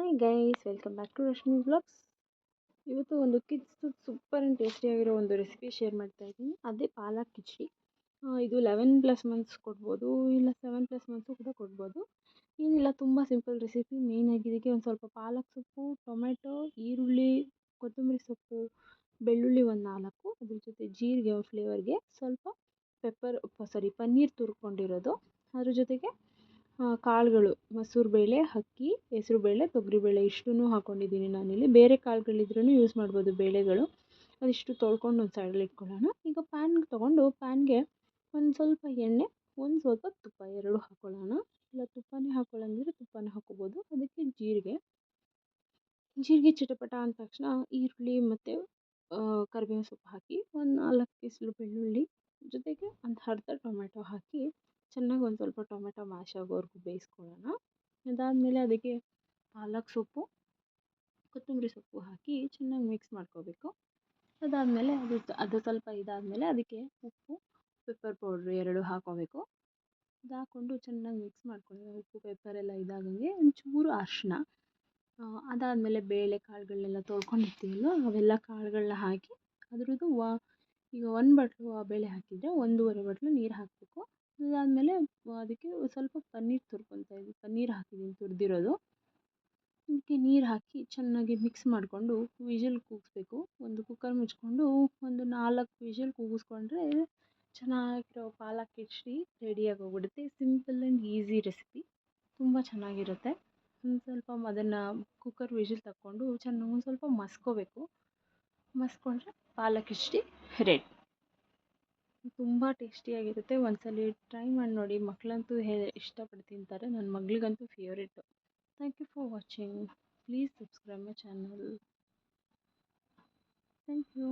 Hi guys, welcome back to Rashmi vlogs. ಇವತ್ತು ಒಂದು kids super and ಟೇಸ್ಟಿಯಾಗಿರೋ ಒಂದು ರೆಸಿಪಿ ಶೇರ್ ಮಾಡ್ತಾ ಇದ್ದೀನಿ. ಅದೇ ಪಾಲಕ್ ಕಿಚಡಿ. ಇದು 11+ ಮಂತ್ಸ್ ಕೊಡ್ಬೋದು, ಇಲ್ಲ 7+ ಮಂತ್ಸು ಕೂಡ ಕೊಡ್ಬೋದು. ಏನಿಲ್ಲ, ತುಂಬ ಸಿಂಪಲ್ ರೆಸಿಪಿ. ಮೇಯ್ನಾಗಿ ಇದಕ್ಕೆ ಒಂದು ಸ್ವಲ್ಪ ಪಾಲಕ್ ಸೊಪ್ಪು, ಟೊಮೆಟೊ, ಈರುಳ್ಳಿ, ಕೊತ್ತಂಬರಿ ಸೊಪ್ಪು, ಬೆಳ್ಳುಳ್ಳಿ ಒಂದು 4, ಅದ್ರ ಜೊತೆ ಜೀರಿಗೆ ಫ್ಲೇವರ್ಗೆ, ಸ್ವಲ್ಪ ಪನ್ನೀರ್ ತುರ್ಕೊಂಡಿರೋದು, ಅದ್ರ ಜೊತೆಗೆ ಕಾಳುಗಳು, ಮಸೂರು ಬೇಳೆ, ಅಕ್ಕಿ, ಹೆಸರು ಬೇಳೆ, ತೊಗರಿಬೇಳೆ ಇಷ್ಟನ್ನು ಹಾಕ್ಕೊಂಡಿದ್ದೀನಿ ನಾನಿಲ್ಲಿ. ಬೇರೆ ಕಾಳುಗಳಿದ್ರೂ ಯೂಸ್ ಮಾಡ್ಬೋದು ಬೇಳೆಗಳು. ಅದಿಷ್ಟು ತೊಳ್ಕೊಂಡು ಒಂದು ಸೈಡಲ್ಲಿ ಇಟ್ಕೊಳ್ಳೋಣ. ಈಗ ಪ್ಯಾನ್ ತೊಗೊಂಡು ಪ್ಯಾನ್ಗೆ ಒಂದು ಸ್ವಲ್ಪ ಎಣ್ಣೆ, ಒಂದು ಸ್ವಲ್ಪ ತುಪ್ಪ ಎರಡು ಹಾಕ್ಕೊಳ್ಳೋಣ. ಇಲ್ಲ ತುಪ್ಪನೇ ಹಾಕ್ಕೊಳ್ಳೋಂಗಿದ್ರೆ ತುಪ್ಪನೇ ಹಾಕ್ಕೋಬೋದು. ಅದಕ್ಕೆ ಜೀರಿಗೆ ಚಿಟಪಟ ಅಂದ ತಕ್ಷಣ ಈರುಳ್ಳಿ ಮತ್ತು ಕರಿಬೇವಿನ ಸೊಪ್ಪು ಹಾಕಿ, ಒಂದು 4 ಪೀಸಲು ಬೆಳ್ಳುಳ್ಳಿ, ಜೊತೆಗೆ ಒಂದು ಅರ್ಧ ಟೊಮೆಟೊ ಹಾಕಿ ಚೆನ್ನಾಗಿ ಒಂದು ಸ್ವಲ್ಪ ಟೊಮೆಟೊ ಮ್ಯಾಶ್ ಆಗೋವರೆಗೂ ಬೇಯಿಸ್ಕೊಳ್ಳೋಣ. ಅದಾದಮೇಲೆ ಅದಕ್ಕೆ ಪಾಲಕ್ ಸೊಪ್ಪು, ಕೊತ್ತಂಬರಿ ಸೊಪ್ಪು ಹಾಕಿ ಚೆನ್ನಾಗಿ ಮಿಕ್ಸ್ ಮಾಡ್ಕೋಬೇಕು. ಅದಾದಮೇಲೆ ಅದು ಸ್ವಲ್ಪ ಇದಾದಮೇಲೆ ಅದಕ್ಕೆ ಉಪ್ಪು, ಪೆಪ್ಪರ್ ಪೌಡ್ರ್ 2 ಹಾಕ್ಕೋಬೇಕು. ಅದು ಹಾಕ್ಕೊಂಡು ಚೆನ್ನಾಗಿ ಮಿಕ್ಸ್ ಮಾಡ್ಕೊಳ್ಳೋದು. ಉಪ್ಪು ಪೆಪ್ಪರ್ ಎಲ್ಲ ಇದಾಗಂಗೆ ಒಂಚೂರು ಅರಿಶಿನ. ಅದಾದಮೇಲೆ ಬೇಳೆ ಕಾಳುಗಳನ್ನೆಲ್ಲ ತೊಳ್ಕೊಂಡಿರ್ತೀವಲ್ಲ, ಅವೆಲ್ಲ ಕಾಳುಗಳನ್ನ ಹಾಕಿ ಅದ್ರದ್ದು ಈಗ 1 ಬಟ್ಲು ಬೇಳೆ ಹಾಕಿದರೆ 1.5 ಬಟ್ಲು ನೀರು ಹಾಕಬೇಕು. ಅದಾದಮೇಲೆ ಅದಕ್ಕೆ ಸ್ವಲ್ಪ ಪನ್ನೀರ್ ಹಾಕಿದ್ದೀನಿ ತುರಿದಿರೋದು. ಅದಕ್ಕೆ ನೀರು ಹಾಕಿ ಚೆನ್ನಾಗಿ ಮಿಕ್ಸ್ ಮಾಡಿಕೊಂಡು ವಿಷಲ್ ಕೂಗಿಸ್ಬೇಕು. ಒಂದು ಕುಕ್ಕರ್ ಮುಚ್ಕೊಂಡು ಒಂದು 4 ವಿಷಲ್ ಕೂಗಿಸ್ಕೊಂಡ್ರೆ ಚೆನ್ನಾಗಿರೋ ಪಾಲಕ್ ಕಿಚಡಿ ರೆಡಿಯಾಗಿ ಹೋಗ್ಬಿಡುತ್ತೆ. ಸಿಂಪಲ್ ಆ್ಯಂಡ್ ಈಸಿ ರೆಸಿಪಿ, ತುಂಬ ಚೆನ್ನಾಗಿರುತ್ತೆ. ಒಂದು ಸ್ವಲ್ಪ ಅದನ್ನು ಕುಕ್ಕರ್ ವಿಷಲ್ ತಕ್ಕೊಂಡು ಚೆನ್ನಾಗಿ ಒಂದು ಸ್ವಲ್ಪ ಮಸ್ಕೊಂಡ್ರೆ ಪಾಲಕ್ ಕಿಚಡಿ ರೆಡಿ. ತುಂಬ ಟೇಸ್ಟಿಯಾಗಿರುತ್ತೆ. ಒಂದ್ಸಲ ಟ್ರೈ ಮಾಡಿ ನೋಡಿ. ಮಕ್ಕಳಂತೂ ಇಷ್ಟಪಟ್ಟು ತಿಂತಾರೆ. ನನ್ನ ಮಗಳಿಗಂತೂ favourite. Thank you for watching. Please subscribe my channel. Thank you.